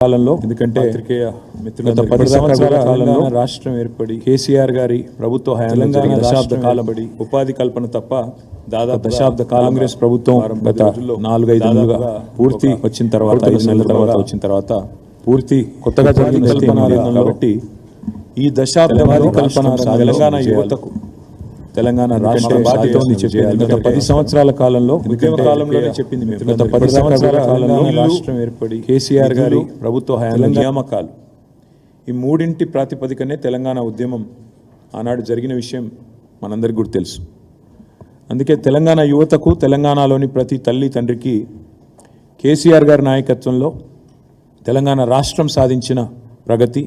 కాలంలో ఎందుకంటే గత 10 సంవత్సరాల కాలంలో రాష్ట్రం ఏర్పడి కేసీఆర్ గారి ప్రభుత్వ హయాంలో జరిగిన దశాబ్ద కాలం ఉపాధి కల్పన తప్ప దాదాపు దశాబ్ద కాంగ్రెస్ ప్రభుత్వం గత 4-5 నెలలుగా పూర్తి వచ్చిన తర్వాత 5 నెలల తర్వాత వచ్చిన తర్వాత పూర్తి కొత్తగా జరిగిన కల్పన కాబట్టి ఈ దశాబ్దవాది కల్పన తెలంగాణ యువతకు తెలంగాణ రాష్ట్ర బాధ్యత ఉంది చెప్పేది. గత 10 సంవత్సరాల కాలంలో ఉద్యమ కాలంలోనే చెప్పింది మేము. గత 10 సంవత్సరాల కాలంలో రాష్ట్రం ఏర్పడి కేసీఆర్ గారి ప్రభుత్వ హయాంలో నియామకాలు ఈ మూడింటి ప్రాతిపదికనే తెలంగాణ ఉద్యమం ఆనాడు జరిగిన విషయం మనందరికీ కూడా తెలుసు. అందుకే తెలంగాణ యువతకు తెలంగాణలోని ప్రతి తల్లి తండ్రికి కేసీఆర్ గారి నాయకత్వంలో తెలంగాణ రాష్ట్రం సాధించిన ప్రగతి,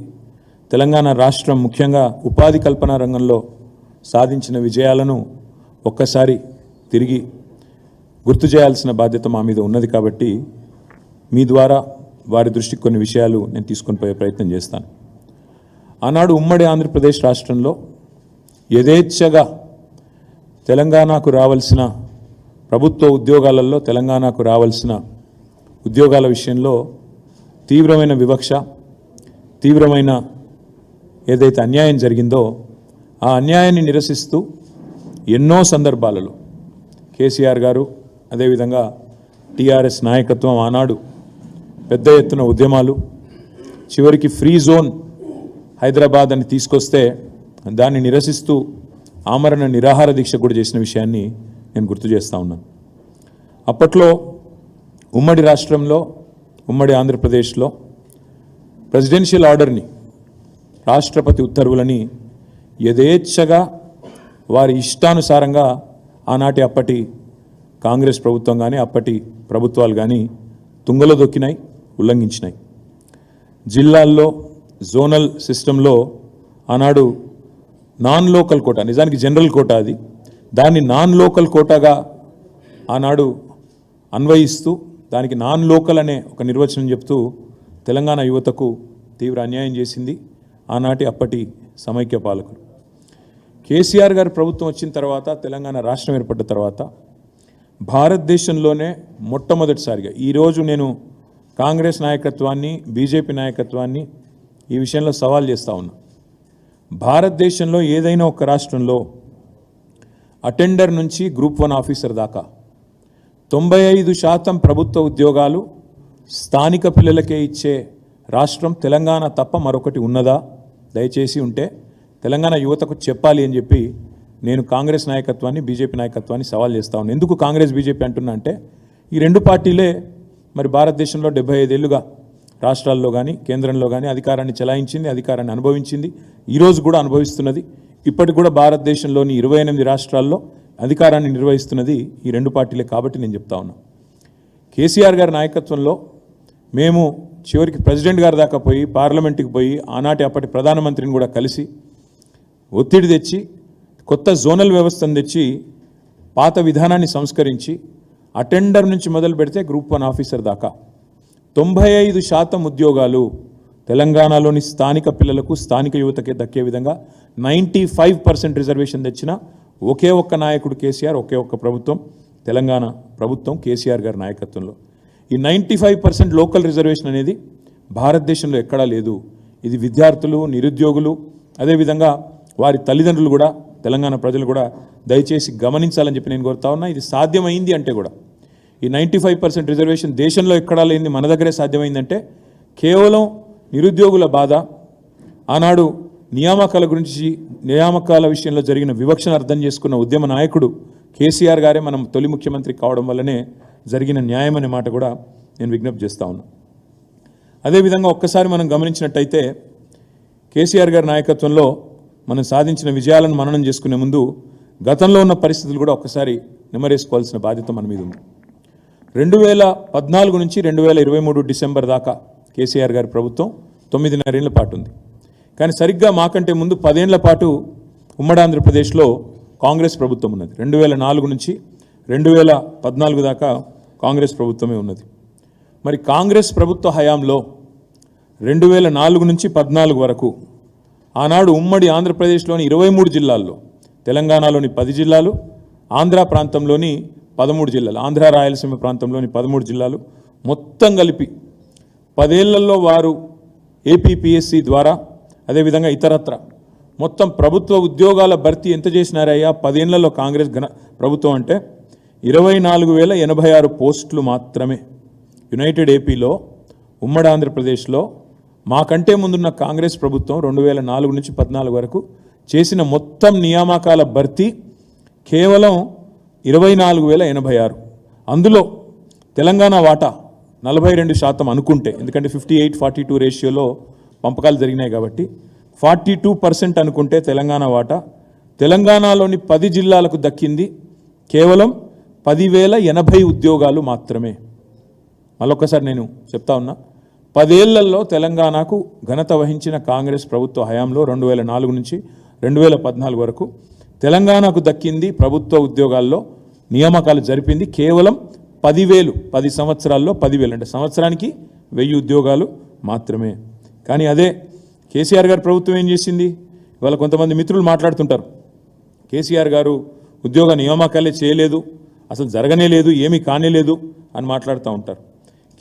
తెలంగాణ రాష్ట్రం ముఖ్యంగా ఉపాధి కల్పన రంగంలో సాధించిన విజయాలను ఒక్కసారి తిరిగి గుర్తు చేయాల్సిన బాధ్యత మా మీద ఉన్నది. కాబట్టి మీ ద్వారా వారి దృష్టికి కొన్ని విషయాలు నేను తీసుకొని పోయే ప్రయత్నం చేస్తాను. ఆనాడు ఉమ్మడి ఆంధ్రప్రదేశ్ రాష్ట్రంలో యథేచ్ఛగా తెలంగాణకు రావాల్సిన ప్రభుత్వ ఉద్యోగాలలో తెలంగాణకు రావాల్సిన ఉద్యోగాల విషయంలో తీవ్రమైన వివక్ష, తీవ్రమైన ఏదైతే అన్యాయం జరిగిందో ఆ అన్యాయాన్ని నిరసిస్తూ ఎన్నో సందర్భాలలో కేసీఆర్ గారు అదేవిధంగా టీఆర్ఎస్ నాయకత్వం ఆనాడు పెద్ద ఎత్తున ఉద్యమాలు, చివరికి ఫ్రీ జోన్ హైదరాబాద్ అని తీసుకొస్తే దాన్ని నిరసిస్తూ ఆమరణ నిరాహార దీక్ష కూడా చేసిన విషయాన్ని నేను గుర్తు చేస్తూ ఉన్నాను. అప్పట్లో ఉమ్మడి రాష్ట్రంలో ఉమ్మడి ఆంధ్రప్రదేశ్లో ప్రెసిడెన్షియల్ ఆర్డర్ని, రాష్ట్రపతి ఉత్తర్వులని యథేచ్ఛగా వారి ఇష్టానుసారంగా ఆనాటి అప్పటి కాంగ్రెస్ ప్రభుత్వం కానీ అప్పటి ప్రభుత్వాలు కానీ తుంగలో దొక్కినాయి, ఉల్లంఘించినాయి. జిల్లాల్లో జోనల్ సిస్టంలో ఆనాడు నాన్ లోకల్ కోటా, నిజానికి జనరల్ కోటా అది, దాన్ని నాన్ లోకల్ కోటాగా ఆనాడు అన్వయిస్తూ దానికి నాన్ లోకల్ అనే ఒక నిర్వచనం చెప్తూ తెలంగాణ యువతకు తీవ్ర అన్యాయం చేసింది ఆనాటి అప్పటి సమైక్య పాలకులు. కేసీఆర్ గారి ప్రభుత్వం వచ్చిన తర్వాత, తెలంగాణ రాష్ట్రం ఏర్పడ్డ తర్వాత భారతదేశంలోనే మొట్టమొదటిసారిగా, ఈరోజు నేను కాంగ్రెస్ నాయకత్వాన్ని బీజేపీ నాయకత్వాన్ని ఈ విషయంలో సవాల్ చేస్తూ ఉన్నా. భారతదేశంలో ఏదైనా ఒక రాష్ట్రంలో అటెండర్ నుంచి గ్రూప్ 1 ఆఫీసర్ దాకా 95% ప్రభుత్వ ఉద్యోగాలు స్థానిక పిల్లలకే ఇచ్చే రాష్ట్రం తెలంగాణ తప్ప మరొకటి ఉన్నదా? దయచేసి ఉంటే తెలంగాణ యువతకు చెప్పాలి అని చెప్పి నేను కాంగ్రెస్ నాయకత్వాన్ని బీజేపీ నాయకత్వాన్ని సవాల్ చేస్తా ఉన్నాను. ఎందుకు కాంగ్రెస్ బీజేపీ అంటున్నా అంటే ఈ రెండు పార్టీలే మరి భారతదేశంలో 75 ఏళ్ళుగా రాష్ట్రాల్లో కానీ కేంద్రంలో కానీ అధికారాన్ని చెలాయించింది, అధికారాన్ని అనుభవించింది, ఈరోజు కూడా అనుభవిస్తున్నది. ఇప్పటికి కూడా భారతదేశంలోని 28 రాష్ట్రాల్లో అధికారాన్ని నిర్వహిస్తున్నది ఈ రెండు పార్టీలే. కాబట్టి నేను చెప్తా ఉన్నా, కేసీఆర్ గారి నాయకత్వంలో మేము చివరికి ప్రెసిడెంట్ గారి దాకా పోయి పార్లమెంటుకి పోయి ఆనాటి అప్పటి ప్రధానమంత్రిని కూడా కలిసి ఒత్తిడి తెచ్చి కొత్త జోనల్ వ్యవస్థను తెచ్చి పాత విధానాన్ని సంస్కరించి అటెండర్ నుంచి మొదలు పెడితే గ్రూప్ 1 ఆఫీసర్ దాకా 95% ఉద్యోగాలు తెలంగాణలోని స్థానిక పిల్లలకు స్థానిక యువతకే దక్కే విధంగా 95% రిజర్వేషన్ తెచ్చిన ఒకే ఒక్క నాయకుడు కేసీఆర్, ఒకే ఒక్క ప్రభుత్వం తెలంగాణ ప్రభుత్వం కేసీఆర్ గారి నాయకత్వంలో. ఈ 95% లోకల్ రిజర్వేషన్ అనేది భారతదేశంలో ఎక్కడా లేదు. ఇది విద్యార్థులు, నిరుద్యోగులు, అదేవిధంగా వారి తల్లిదండ్రులు కూడా, తెలంగాణ ప్రజలు కూడా దయచేసి గమనించాలని చెప్పి నేను కోరుతా ఉన్నా. ఇది సాధ్యమైంది అంటే కూడా ఈ 95% రిజర్వేషన్ దేశంలో ఎక్కడా లేనిది మన దగ్గరే సాధ్యమైందంటే కేవలం నిరుద్యోగుల బాధ, ఆనాడు నియామకాల విషయంలో జరిగిన వివక్షను అర్థం చేసుకున్న ఉద్యమ నాయకుడు కేసీఆర్ గారే మనం తొలి ముఖ్యమంత్రి కావడం వల్లనే జరిగిన న్యాయం అనే మాట కూడా నేను విజ్ఞప్తి చేస్తా ఉన్నా. అదేవిధంగా ఒక్కసారి మనం గమనించినట్టయితే కేసీఆర్ గారి నాయకత్వంలో మనం సాధించిన విజయాలను మననం చేసుకునే ముందు గతంలో ఉన్న పరిస్థితులు కూడా ఒక్కసారి నెమరేసుకోవాల్సిన బాధ్యత మన మీద ఉంది. 2014 నుంచి 2023 డిసెంబర్ దాకా కేసీఆర్ గారి ప్రభుత్వం 9.5 ఏళ్ల పాటు ఉంది. కానీ సరిగ్గా మాకంటే ముందు 10 ఏళ్ల పాటు ఉమ్మడి ఆంధ్రప్రదేశ్లో కాంగ్రెస్ ప్రభుత్వం ఉన్నది. 2004 నుంచి 2014 దాకా కాంగ్రెస్ ప్రభుత్వమే ఉన్నది. మరి కాంగ్రెస్ ప్రభుత్వ హయాంలో 2004 నుంచి 2014 వరకు ఆనాడు ఉమ్మడి ఆంధ్రప్రదేశ్లోని 23 జిల్లాల్లో, తెలంగాణలోని 10 జిల్లాలు, ఆంధ్ర ప్రాంతంలోని 13 జిల్లాలు, ఆంధ్ర రాయలసీమ ప్రాంతంలోని 13 జిల్లాలు మొత్తం కలిపి 10 ఏళ్లలో వారు ఏపీపీఎస్సీ ద్వారా అదేవిధంగా ఇతరత్ర మొత్తం ప్రభుత్వ ఉద్యోగాల భర్తీ ఎంత చేసినారయ్యా 10 ఏళ్లలో కాంగ్రెస్ ప్రభుత్వం అంటే 24,086 పోస్టులు మాత్రమే. యునైటెడ్ ఏపీలో ఉమ్మడి ఆంధ్రప్రదేశ్లో మాకంటే ముందున్న కాంగ్రెస్ ప్రభుత్వం 2004 నుంచి 14 వరకు చేసిన మొత్తం నియామకాల భర్తీ కేవలం 24,086. అందులో తెలంగాణ వాటా 42% అనుకుంటే, ఎందుకంటే 58-42 రేషియోలో పంపకాలు జరిగినాయి కాబట్టి 42% అనుకుంటే తెలంగాణ వాటా తెలంగాణలోని 10 జిల్లాలకు దక్కింది కేవలం 10,080 ఉద్యోగాలు మాత్రమే. మళ్ళొక్కసారి నేను చెప్తా ఉన్నా, 10 ఏళ్లలో తెలంగాణకు ఘనత వహించిన కాంగ్రెస్ ప్రభుత్వ హయాంలో 2004 నుంచి 2014 వరకు తెలంగాణకు దక్కింది ప్రభుత్వ ఉద్యోగాల్లో నియామకాలు జరిపింది కేవలం 10,000. 10 సంవత్సరాల్లో 10,000 అంటే సంవత్సరానికి 1000 ఉద్యోగాలు మాత్రమే. కానీ అదే కేసీఆర్ గారి ప్రభుత్వం ఏం చేసింది? ఇవాళ కొంతమంది మిత్రులు మాట్లాడుతుంటారు, కేసీఆర్ గారు ఉద్యోగ నియామకాలే చేయలేదు, అసలు జరగనే లేదు, ఏమీ కానేలేదు అని మాట్లాడుతూ ఉంటారు.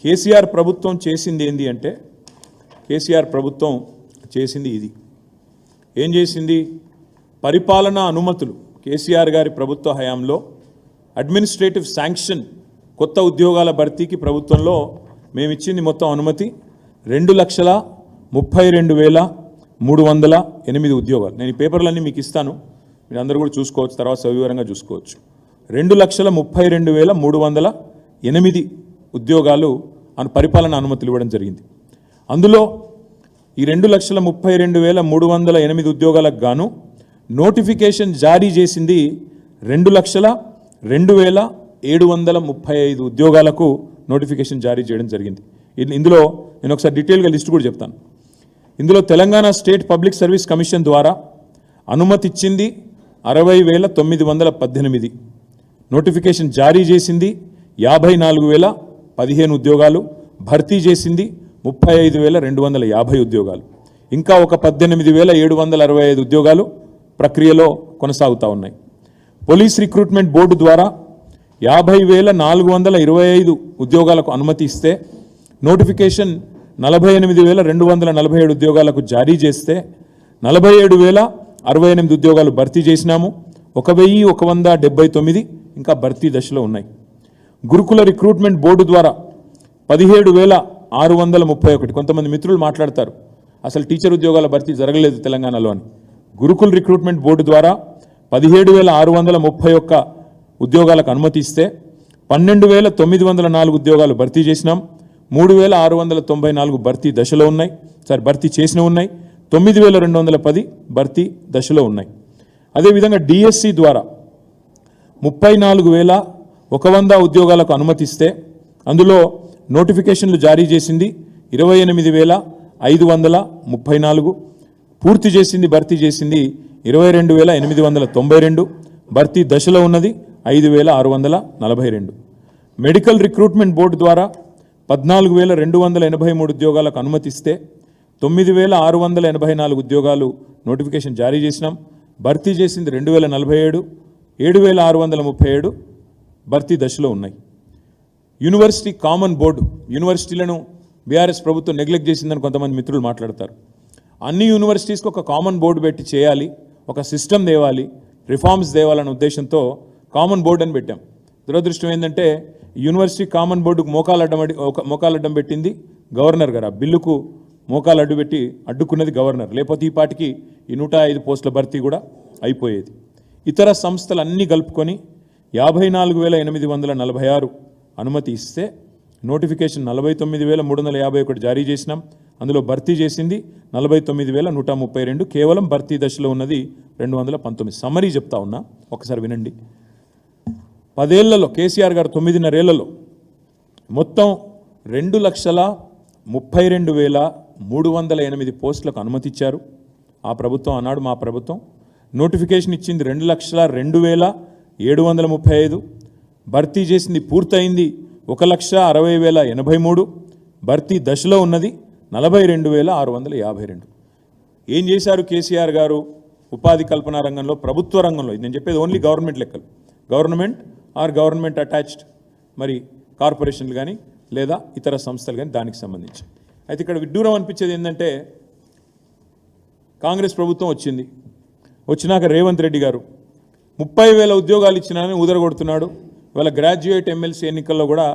కేసీఆర్ ప్రభుత్వం చేసింది ఏంది అంటే, కేసీఆర్ ప్రభుత్వం చేసింది ఇది. ఏం చేసింది? పరిపాలనా అనుమతులు కేసీఆర్ గారి ప్రభుత్వ హయాంలో అడ్మినిస్ట్రేటివ్ శాంక్షన్ కొత్త ఉద్యోగాల భర్తీకి ప్రభుత్వంలో మేము ఇచ్చింది మొత్తం అనుమతి 2,32,308 ఉద్యోగాలు. నేను ఈ పేపర్లన్నీ మీకు ఇస్తాను, మీరు అందరూ కూడా చూసుకోవచ్చు, తర్వాత సవివరంగా చూసుకోవచ్చు. 2,32,308 ఉద్యోగాలు పరిపాలన అనుమతులు ఇవ్వడం జరిగింది. అందులో ఈ 2,32,308 ఉద్యోగాలకు గాను నోటిఫికేషన్ జారీ చేసింది 2,02,735 ఉద్యోగాలకు నోటిఫికేషన్ జారీ చేయడం జరిగింది. ఇందులో నేను ఒకసారి డీటెయిల్గా లిస్ట్ కూడా చెప్తాను. ఇందులో Telangana state public service commission ద్వారా అనుమతి ఇచ్చింది 60,918, నోటిఫికేషన్ జారీ చేసింది 54,015 ఉద్యోగాలు, భర్తీ చేసింది 35,250 ఉద్యోగాలు, ఇంకా ఒక 18,765 ఉద్యోగాలు ప్రక్రియలో కొనసాగుతూ ఉన్నాయి. పోలీస్ రిక్రూట్మెంట్ బోర్డు ద్వారా 50,425 ఉద్యోగాలకు అనుమతి ఇస్తే నోటిఫికేషన్ 48,247 ఉద్యోగాలకు జారీ చేస్తే 47,068 ఉద్యోగాలు భర్తీ చేసినాము. 1,179 ఇంకా భర్తీ దశలో ఉన్నాయి. గురుకుల రిక్రూట్మెంట్ బోర్డు ద్వారా 17,631, కొంతమంది మిత్రులు మాట్లాడతారు అసలు టీచర్ ఉద్యోగాల భర్తీ జరగలేదు తెలంగాణలో అని. గురుకుల రిక్రూట్మెంట్ బోర్డు ద్వారా 17,631 ఉద్యోగాలకు అనుమతి ఇస్తే 12,904 ఉద్యోగాలు భర్తీ చేసినాం. 3,694 భర్తీ దశలో ఉన్నాయి, భర్తీ చేసిన ఉన్నాయి. 9,210 భర్తీ దశలో ఉన్నాయి. అదేవిధంగా డిఎస్సి ద్వారా 34,100 ఉద్యోగాలకు అనుమతిస్తే అందులో నోటిఫికేషన్లు జారీ చేసింది 28,534, పూర్తి చేసింది భర్తీ చేసింది 22,892, భర్తీ దశలో ఉన్నది 5,642. మెడికల్ రిక్రూట్మెంట్ బోర్డు ద్వారా 14,283 ఉద్యోగాలకు అనుమతిస్తే 9,684 ఉద్యోగాలు నోటిఫికేషన్ జారీ చేసినాం. భర్తీ చేసింది 2,047, 7,637 భర్తీ దశలో ఉన్నాయి. యూనివర్సిటీ కామన్ బోర్డు, యూనివర్సిటీలను బీఆర్ఎస్ ప్రభుత్వం నెగ్లెక్ట్ చేసిందని కొంతమంది మిత్రులు మాట్లాడతారు. అన్ని యూనివర్సిటీస్కి ఒక కామన్ బోర్డు పెట్టి చేయాలి, ఒక సిస్టమ్ తేవాలి, రిఫార్మ్స్ తేవాలనే ఉద్దేశంతో కామన్ బోర్డు అని పెట్టాం. దురదృష్టం ఏంటంటే యూనివర్సిటీ కామన్ బోర్డుకు మోకాలడ్డం పెట్టింది గవర్నర్ గారు. ఆ బిల్లుకు మోకాలు అడ్డుకున్నది గవర్నర్. లేకపోతే ఈ పాటికి ఈ 105 పోస్టుల భర్తీ కూడా అయిపోయేది. ఇతర సంస్థలు అన్నీ కలుపుకొని 54,846 అనుమతి ఇస్తే నోటిఫికేషన్ 49,351 జారీ చేసినాం. అందులో భర్తీ చేసింది 49,132, కేవలం భర్తీ దశలో ఉన్నది 219. సమ్మరీ చెప్తా ఉన్నా, ఒకసారి వినండి. 10 ఏళ్లలో కేసీఆర్ గారు 9.5 ఏళ్లలో మొత్తం 2,32,308 పోస్టులకు అనుమతి ఇచ్చారు. ఆ ప్రభుత్వం అన్నాడు మా ప్రభుత్వం. నోటిఫికేషన్ ఇచ్చింది 2,60,002,735, భర్తీ చేసింది పూర్తయింది 1,60,083, భర్తీ దశలో ఉన్నది 42,652. ఏం చేశారు కేసీఆర్ గారు ఉపాధి కల్పన రంగంలో, ప్రభుత్వ రంగంలో? నేను చెప్పేది ఓన్లీ గవర్నమెంట్ లెక్కలు, గవర్నమెంట్ ఆర్ గవర్నమెంట్ అటాచ్డ్ మరి కార్పొరేషన్లు కానీ లేదా ఇతర సంస్థలు కానీ దానికి సంబంధించి అయితే ఇక్కడ విడ్డూరం అనిపించేది ఏంటంటే కాంగ్రెస్ ప్రభుత్వం వచ్చినాక రేవంత్ రెడ్డి గారు 30,000 ఉద్యోగాలు ఇచ్చినానని ఊదరగొడుతున్నాడు. వాళ్ళ గ్రాడ్యుయేట్ ఎమ్మెల్సీ ఎన్నికల్లో కూడా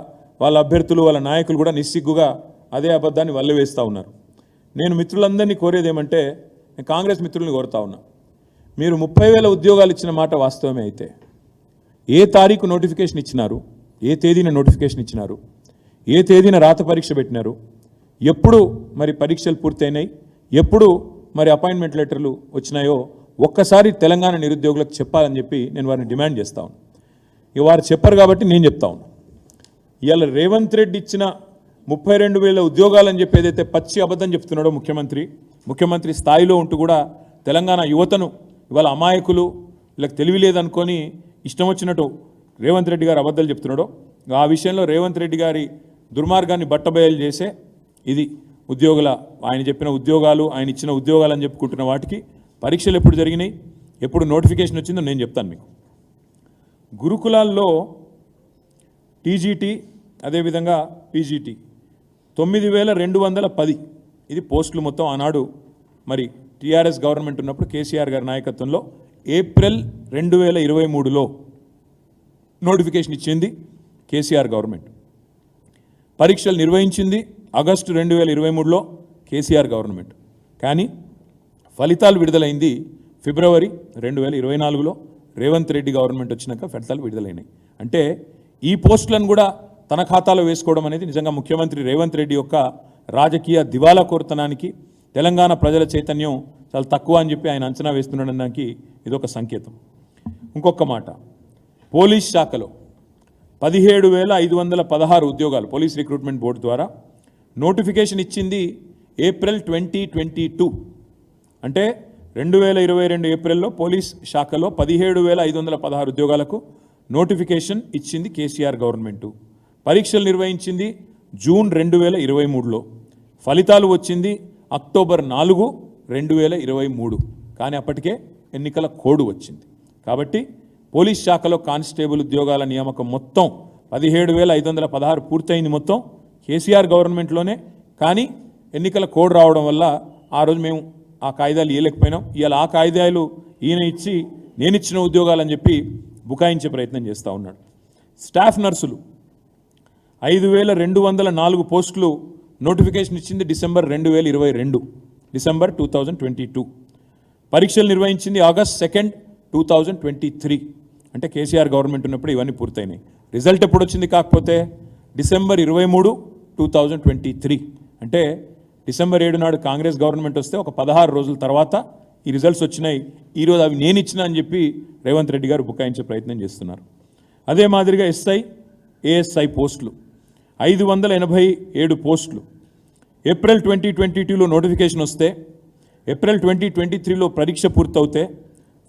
వాళ్ళ అభ్యర్థులు వాళ్ళ నాయకులు కూడా నిస్సిగ్గుగా అదే అబద్ధాన్ని వల్లవేస్తూ ఉన్నారు. నేను మిత్రులందరినీ కోరేది ఏమంటే, నేను కాంగ్రెస్ మిత్రుల్ని కోరుతా ఉన్నా, మీరు 30,000 ఉద్యోగాలు ఇచ్చిన మాట వాస్తవమే అయితే ఏ తారీఖు నోటిఫికేషన్ ఇచ్చినారు, ఏ తేదీన నోటిఫికేషన్ ఇచ్చినారు, ఏ తేదీన రాత పరీక్ష పెట్టినారు, ఎప్పుడు మరి పరీక్షలు పూర్తయినాయి, ఎప్పుడు మరి అపాయింట్మెంట్ లెటర్లు వచ్చినాయో ఒక్కసారి తెలంగాణ నిరుద్యోగులకు చెప్పాలని చెప్పి నేను వారిని డిమాండ్ చేస్తా ఉన్నాను. ఇక వారు చెప్పరు కాబట్టి నేను చెప్తా ఉన్నాను. ఇవాళ రేవంత్ రెడ్డి ఇచ్చిన 32,000 ఉద్యోగాలని చెప్పి ఏదైతే పచ్చి అబద్ధం చెప్తున్నాడో ముఖ్యమంత్రి స్థాయిలో ఉంటూ కూడా తెలంగాణ యువతను ఇవాళ అమాయకులు, వీళ్ళకి తెలివి లేదనుకొని ఇష్టం వచ్చినట్టు రేవంత్ రెడ్డి గారు అబద్ధాలు చెప్తున్నాడో, ఆ విషయంలో రేవంత్ రెడ్డి గారి దుర్మార్గాన్ని బట్టబయలు చేసే ఇది ఆయన చెప్పిన ఉద్యోగాలు, ఆయన ఇచ్చిన ఉద్యోగాలు అని చెప్పుకుంటున్న వాటికి పరీక్షలు ఎప్పుడు జరిగినాయి, ఎప్పుడు నోటిఫికేషన్ వచ్చిందో నేను చెప్తాను మీకు. గురుకులాల్లో టీజీటీ అదేవిధంగా పీజీటీ 9,210 ఇది పోస్టులు మొత్తం. ఆనాడు మరి టీఆర్ఎస్ గవర్నమెంట్ ఉన్నప్పుడు కేసీఆర్ గారి నాయకత్వంలో ఏప్రిల్ 2023లో నోటిఫికేషన్ ఇచ్చింది కేసీఆర్ గవర్నమెంట్. పరీక్షలు నిర్వహించింది ఆగస్టు 2023లో కేసీఆర్ గవర్నమెంట్. కానీ ఫలితాలు విడుదలైంది ఫిబ్రవరి 2024లో రేవంత్ రెడ్డి గవర్నమెంట్ వచ్చినాక ఫలితాలు విడుదలైనాయి. అంటే ఈ పోస్టులను కూడా తన ఖాతాలో వేసుకోవడం అనేది నిజంగా ముఖ్యమంత్రి రేవంత్ రెడ్డి యొక్క రాజకీయ దివాలా కోరుతనానికి, తెలంగాణ ప్రజల చైతన్యం చాలా తక్కువ అని చెప్పి ఆయన అంచనా వేస్తున్నాడనడానికి ఇదొక సంకేతం. ఇంకొక మాట, పోలీస్ శాఖలో 17,516 ఉద్యోగాలు పోలీస్ రిక్రూట్మెంట్ బోర్డు ద్వారా నోటిఫికేషన్ ఇచ్చింది ఏప్రిల్ 2022. అంటే 2022 ఏప్రిల్లో పోలీస్ శాఖలో 17,516 ఉద్యోగాలకు నోటిఫికేషన్ ఇచ్చింది కేసీఆర్ గవర్నమెంటు. పరీక్షలు నిర్వహించింది జూన్ 2023లో, ఫలితాలు వచ్చింది అక్టోబర్ 4, 2023. కానీ అప్పటికే ఎన్నికల కోడ్ వచ్చింది. కాబట్టి పోలీస్ శాఖలో కానిస్టేబుల్ ఉద్యోగాల నియామకం మొత్తం 17,516 పూర్తయింది మొత్తం కేసీఆర్ గవర్నమెంట్లోనే. కానీ ఎన్నికల కోడ్ రావడం వల్ల ఆ రోజు మేము ఆ కాయిదాలు ఇవ్వలేకపోయినాం. ఇవాళ ఆ కాయిదాలు ఈయన ఇచ్చి నేను ఇచ్చిన ఉద్యోగాలని చెప్పి బుకాయించే ప్రయత్నం చేస్తూ ఉన్నాడు. స్టాఫ్ నర్సులు 5,204 పోస్టులు నోటిఫికేషన్ ఇచ్చింది డిసెంబర్ 2022. పరీక్షలు నిర్వహించింది ఆగస్ట్ 2, 2023. అంటే కేసీఆర్ గవర్నమెంట్ ఉన్నప్పుడు ఇవన్నీ పూర్తయినాయి. రిజల్ట్ ఎప్పుడు వచ్చింది కాకపోతే డిసెంబర్ 23, 2023. అంటే డిసెంబర్ 7 నాడు కాంగ్రెస్ గవర్నమెంట్ వస్తే ఒక 16 రోజుల తర్వాత ఈ రిజల్ట్స్ వచ్చినాయి. ఈరోజు అవి నేను ఇచ్చిన అని చెప్పి రేవంత్ రెడ్డి గారు బుకాయించే ప్రయత్నం చేస్తున్నారు. అదే మాదిరిగా ఎస్ఐ, ఏఎస్ఐ పోస్టులు 587 పోస్టులు ఏప్రిల్ 2022లో నోటిఫికేషన్ వస్తే ఏప్రిల్ 2023లో పరీక్ష పూర్తవుతే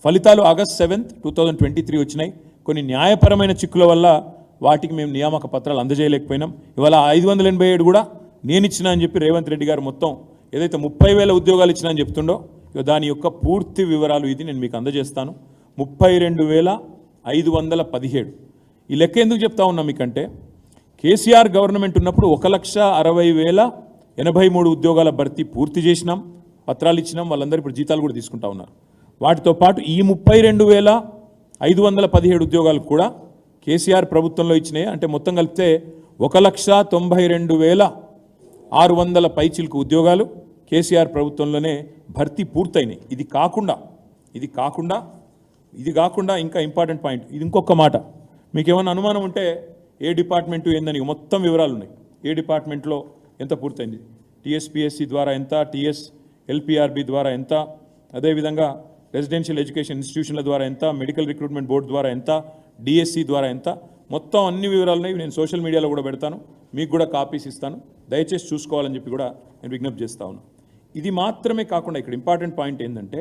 ఫలితాలు ఆగస్ట్ 7, 2023 వచ్చినాయి. కొన్ని న్యాయపరమైన చిక్కుల వల్ల వాటికి మేము నియామక పత్రాలు అందజేయలేకపోయినాం. ఇవాళ 587 కూడా నేను ఇచ్చిన అని చెప్పి రేవంత్ రెడ్డి గారు మొత్తం ఏదైతే 30,000 ఉద్యోగాలు ఇచ్చినా అని చెప్తుండో దాని యొక్క పూర్తి వివరాలు ఇది నేను మీకు అందజేస్తాను. 32,517. ఈ లెక్క ఎందుకు చెప్తా ఉన్నా మీకంటే కేసీఆర్ గవర్నమెంట్ ఉన్నప్పుడు 1,60,083 ఉద్యోగాల భర్తీ పూర్తి చేసినాం, పత్రాలు ఇచ్చినాం. వాళ్ళందరూ ఇప్పుడు జీతాలు కూడా తీసుకుంటా ఉన్నారు. వాటితో పాటు ఈ 32,517 ఉద్యోగాలు కూడా కేసీఆర్ ప్రభుత్వంలో ఇచ్చినాయి. అంటే మొత్తం కలిపితే 1,92,600 పైచిలకు ఉద్యోగాలు కేసీఆర్ ప్రభుత్వంలోనే భర్తీ పూర్తయినాయి. ఇది కాకుండా ఇంకా ఇంపార్టెంట్ పాయింట్, ఇది ఇంకొక మాట. మీకు ఏమైనా అనుమానం ఉంటే ఏ డిపార్ట్మెంటు ఏందని మొత్తం వివరాలు ఉన్నాయి. ఏ డిపార్ట్మెంట్లో ఎంత పూర్తయింది, టీఎస్పీఎస్సీ ద్వారా ఎంత, టీఎస్ఎల్పిఆర్బి ద్వారా ఎంత, అదేవిధంగా రెసిడెన్షియల్ ఎడ్యుకేషన్ ఇన్స్టిట్యూషన్ల ద్వారా ఎంత, మెడికల్ రిక్రూట్మెంట్ బోర్డు ద్వారా ఎంత, డిఎస్సి ద్వారా ఎంత, మొత్తం అన్ని వివరాలున్నాయి. నేను సోషల్ మీడియాలో కూడా పెడతాను, మీకు కూడా కాపీస్ ఇస్తాను, దయచేసి చూసుకోవాలని చెప్పి కూడా నేను విజ్ఞప్తి చేస్తా ఉన్నాను. ఇది మాత్రమే కాకుండా ఇక్కడ ఇంపార్టెంట్ పాయింట్ ఏంటంటే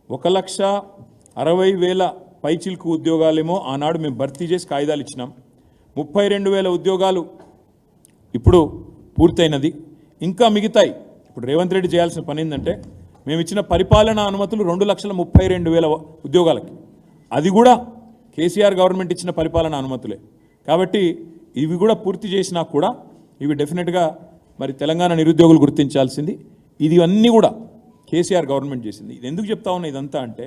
1,60,000 పైచిల్కు ఉద్యోగాలేమో ఆనాడు మేము భర్తీ చేసి కాయిదాలు ఇచ్చినాం. 32,000 ఉద్యోగాలు ఇప్పుడు పూర్తయినది, ఇంకా మిగతాయి. ఇప్పుడు రేవంత్ రెడ్డి చేయాల్సిన పని ఏంటంటే మేము ఇచ్చిన పరిపాలనా అనుమతులు 2,32,000 ఉద్యోగాలకి, అది కూడా కేసీఆర్ గవర్నమెంట్ ఇచ్చిన పరిపాలనా అనుమతులే. కాబట్టి ఇవి కూడా పూర్తి చేసినా కూడా ఇవి డెఫినెట్గా మరి తెలంగాణ నిరుద్యోగులు గుర్తించాల్సింది. ఇది అన్నీ కూడా కేసీఆర్ గవర్నమెంట్ చేసింది. ఇది ఎందుకు చెప్తా ఉన్నా ఇదంతా అంటే,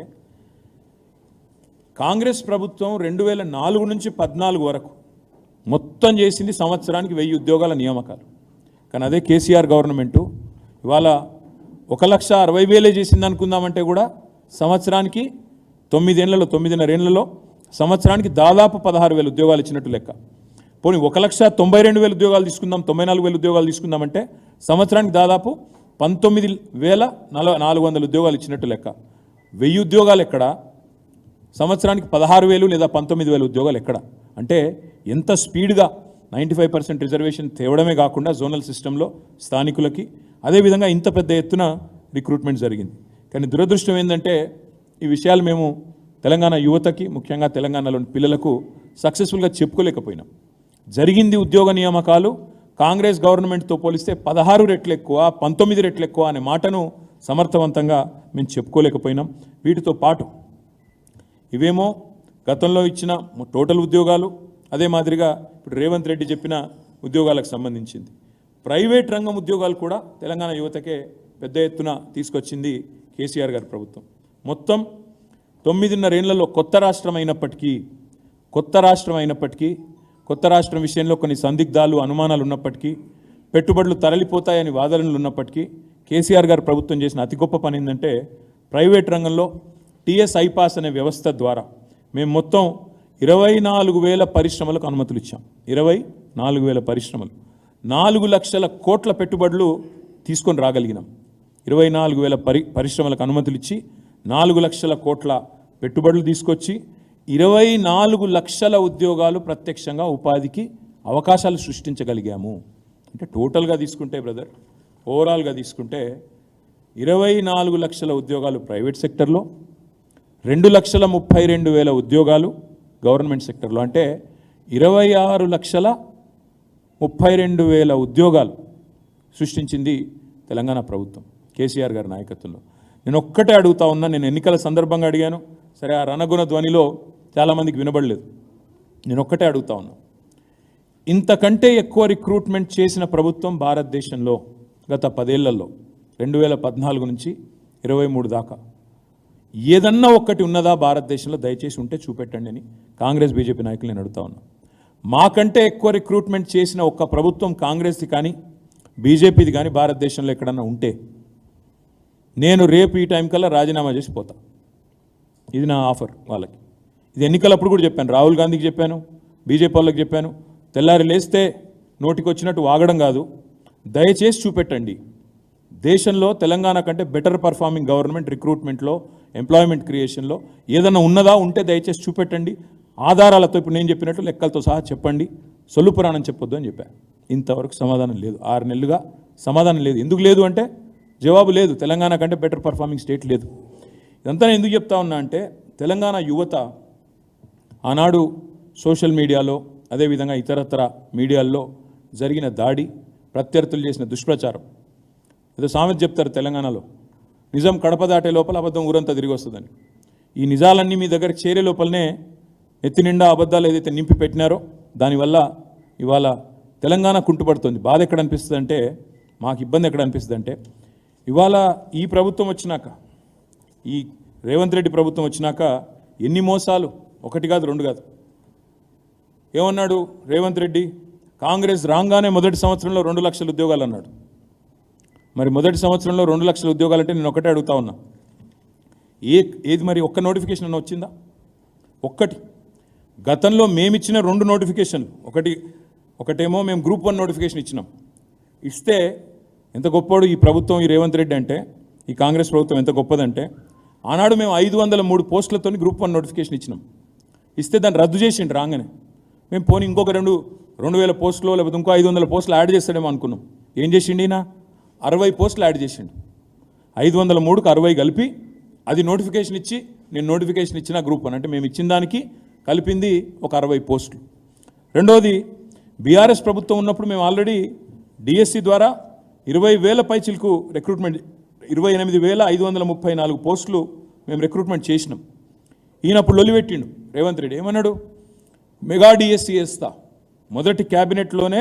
కాంగ్రెస్ ప్రభుత్వం 2004 నుంచి 14 వరకు మొత్తం చేసింది సంవత్సరానికి 1000 ఉద్యోగాల నియామకాలు. కానీ అదే కేసీఆర్ గవర్నమెంటు ఇవాళ 1,60,000 చేసింది అనుకుందామంటే కూడా సంవత్సరానికి 9.5 ఏళ్లలో సంవత్సరానికి దాదాపు 16,000 ఉద్యోగాలు ఇచ్చినట్టు లెక్క. పోనీ 1,92,000 ఉద్యోగాలు తీసుకుందాం, 94,000 ఉద్యోగాలు తీసుకుందామంటే సంవత్సరానికి దాదాపు 19,400 ఉద్యోగాలు ఇచ్చినట్టు లెక్క. 1000 ఉద్యోగాలు ఎక్కడ, సంవత్సరానికి 16,000 లేదా 19,000 ఉద్యోగాలు ఎక్కడ? అంటే ఎంత స్పీడ్గా 95% రిజర్వేషన్ తేవడమే కాకుండా జోనల్ సిస్టంలో స్థానికులకి అదేవిధంగా ఇంత పెద్ద ఎత్తున రిక్రూట్మెంట్ జరిగింది. కానీ దురదృష్టం ఏంటంటే ఈ విషయాలు మేము తెలంగాణ యువతకి, ముఖ్యంగా తెలంగాణలోని పిల్లలకు సక్సెస్ఫుల్గా చెప్పుకోలేకపోయినాం. జరిగింది ఉద్యోగ నియామకాలు కాంగ్రెస్ గవర్నమెంట్తో పోలిస్తే 16 రెట్లు ఎక్కువ, 19 రెట్లు ఎక్కువ అనే మాటను సమర్థవంతంగా మేము చెప్పుకోలేకపోయినాం. వీటితో పాటు ఇవేమో గతంలో ఇచ్చిన టోటల్ ఉద్యోగాలు, అదే మాదిరిగా ఇప్పుడు రేవంత్ రెడ్డి చెప్పిన ఉద్యోగాలకు సంబంధించింది. ప్రైవేట్ రంగం ఉద్యోగాలు కూడా తెలంగాణ యువతకే పెద్ద ఎత్తున తీసుకొచ్చింది కేసీఆర్ గారి ప్రభుత్వం. మొత్తం 9.5 ఏళ్లలో కొత్త రాష్ట్రం అయినప్పటికీ కొత్త రాష్ట్రం విషయంలో కొన్ని సందిగ్ధాలు, అనుమానాలు ఉన్నప్పటికీ, పెట్టుబడులు తరలిపోతాయని వాదనలు ఉన్నప్పటికీ కేసీఆర్ గారు ప్రభుత్వం చేసిన అతి గొప్ప పని ఏంటంటే ప్రైవేట్ రంగంలో టీఎస్ ఐపాస్ అనే వ్యవస్థ ద్వారా మేము మొత్తం 24,000 పరిశ్రమలకు అనుమతులు ఇచ్చాం. 24,000 పరిశ్రమలు, 4 లక్షల కోట్ల పెట్టుబడులు తీసుకొని రాగలిగినాం. 24,000 పరిశ్రమలకు అనుమతులు ఇచ్చి 4 లక్షల కోట్ల పెట్టుబడులు తీసుకొచ్చి 24 లక్షల ఉద్యోగాలు ప్రత్యక్షంగా ఉపాధికి అవకాశాలు సృష్టించగలిగాము. అంటే టోటల్గా తీసుకుంటే బ్రదర్, ఓవరాల్గా తీసుకుంటే 24 లక్షల ఉద్యోగాలు ప్రైవేట్ సెక్టర్లో, 2,32,000 ఉద్యోగాలు గవర్నమెంట్ సెక్టర్లో, అంటే 26,32,000 ఉద్యోగాలు సృష్టించింది తెలంగాణ ప్రభుత్వం కేసీఆర్ గారి నాయకత్వంలో. నేను ఒక్కటే అడుగుతా ఉన్నా, నేను ఎన్నికల సందర్భంగా అడిగాను, సరే ఆ రణగుణ ధ్వనిలో చాలామందికి వినబడలేదు. నేను ఒక్కటే అడుగుతా ఉన్నా, ఇంతకంటే ఎక్కువ రిక్రూట్మెంట్ చేసిన ప్రభుత్వం భారతదేశంలో గత 10 ఏళ్లలో 2014 నుంచి 23 దాకా ఏదన్నా ఒక్కటి ఉన్నదా భారతదేశంలో? దయచేసి ఉంటే చూపెట్టండి అని కాంగ్రెస్ బీజేపీ నాయకులు నేను అడుగుతా ఉన్నా. మాకంటే ఎక్కువ రిక్రూట్మెంట్ చేసిన ఒక్క ప్రభుత్వం కాంగ్రెస్ది కానీ బీజేపీది కానీ భారతదేశంలో ఎక్కడన్నా ఉంటే నేను రేపు ఈ టైం కల్లా రాజీనామా చేసి పోతా. ఇది నా ఆఫర్ వాళ్ళకి. ఇది ఎన్నికలప్పుడు కూడా చెప్పాను, రాహుల్ గాంధీకి చెప్పాను, బీజేపీ వాళ్ళకి చెప్పాను. తెల్లారి లేస్తే నోటికి వచ్చినట్టు వాగడం కాదు, దయచేసి చూపెట్టండి దేశంలో తెలంగాణ కంటే బెటర్ పర్ఫార్మింగ్ గవర్నమెంట్ రిక్రూట్మెంట్లో, ఎంప్లాయ్మెంట్ క్రియేషన్లో ఏదన్నా ఉన్నదా, ఉంటే దయచేసి చూపెట్టండి. ఆధారాలతో ఇప్పుడు నేను చెప్పినట్టు లెక్కలతో సహా చెప్పండి, సొల్లు పురాణం చెప్పొద్దు అని చెప్పాను. ఇంతవరకు సమాధానం లేదు. 6 నెలలుగా సమాధానం లేదు. ఎందుకు లేదు అంటే జవాబు లేదు. తెలంగాణ కంటే బెటర్ పర్ఫార్మింగ్ స్టేట్ లేదు. ఇదంతా నేను ఎందుకు చెప్తా ఉన్నా అంటే తెలంగాణ యువత ఆనాడు సోషల్ మీడియాలో, అదేవిధంగా ఇతరత్ర మీడియాల్లో జరిగిన దాడి, ప్రత్యర్థులు చేసిన దుష్ప్రచారం, ఏదో సామెత చెప్తారు తెలంగాణలో, నిజం కడప దాటే లోపల అబద్ధం ఊరంతా తిరిగి వస్తుందని. ఈ నిజాలన్నీ మీ దగ్గరికి చేరే లోపలనే ఎత్తి నిండా అబద్ధాలు ఏదైతే నింపి పెట్టినారో దానివల్ల ఇవాళ తెలంగాణ కుంటుపడుతుంది. బాధ ఎక్కడ అనిపిస్తుంది అంటే, మాకు ఇబ్బంది ఎక్కడ అనిపిస్తుంది అంటే, ఇవాళ ఈ ప్రభుత్వం వచ్చినాక, ఈ రేవంత్ రెడ్డి ప్రభుత్వం వచ్చినాక ఎన్ని మోసాలు, 1 కాదు 2 కాదు. ఏమన్నాడు రేవంత్ రెడ్డి? కాంగ్రెస్ రాగానే మొదటి సంవత్సరంలో 2 లక్షల ఉద్యోగాలు అన్నాడు. మరి మొదటి సంవత్సరంలో 2 లక్షల ఉద్యోగాలు అంటే నేను ఒకటే అడుగుతా ఉన్నా, ఏది మరి ఒక్క నోటిఫికేషన్ అన్న వచ్చిందా? ఒక్కటి. గతంలో మేమిచ్చిన 2 నోటిఫికేషన్లు, ఒకటేమో మేము గ్రూప్ 1 నోటిఫికేషన్ ఇచ్చినాం. ఇస్తే ఎంత గొప్పవాడు ఈ ప్రభుత్వం, ఈ రేవంత్ రెడ్డి అంటే, ఈ కాంగ్రెస్ ప్రభుత్వం ఎంత గొప్పదంటే, ఆనాడు మేము 503 పోస్టులతో గ్రూప్ 1 నోటిఫికేషన్ ఇచ్చినాం. ఇస్తే దాన్ని రద్దు చేసిండు రాగానే. మేము పోనీ ఇంకొక 2,000 పోస్టులు లేకపోతే ఇంకో 500 పోస్టులు యాడ్ చేస్తాడేమో అనుకున్నాం. ఏం చేసిండు ఈయన? 60 పోస్టులు యాడ్ చేసిండు. 503కు 60 కలిపి అది నోటిఫికేషన్ ఇచ్చి, నేను నోటిఫికేషన్ ఇచ్చిన గ్రూప్ 1 అంటే మేము ఇచ్చిన దానికి కలిపింది ఒక 60 పోస్టులు. రెండోది, బీఆర్ఎస్ ప్రభుత్వం ఉన్నప్పుడు మేము ఆల్రెడీ డిఎస్సి ద్వారా 20,000 పైచిలకు రిక్రూట్మెంట్, 28,534 పోస్టులు మేము రిక్రూట్మెంట్ చేసినాం. ఈయనప్పుడు లొలిపెట్టిండు రేవంత్ రెడ్డి. ఏమన్నాడు? మెగా డిఎస్సి వేస్తా. మొదటి క్యాబినెట్లోనే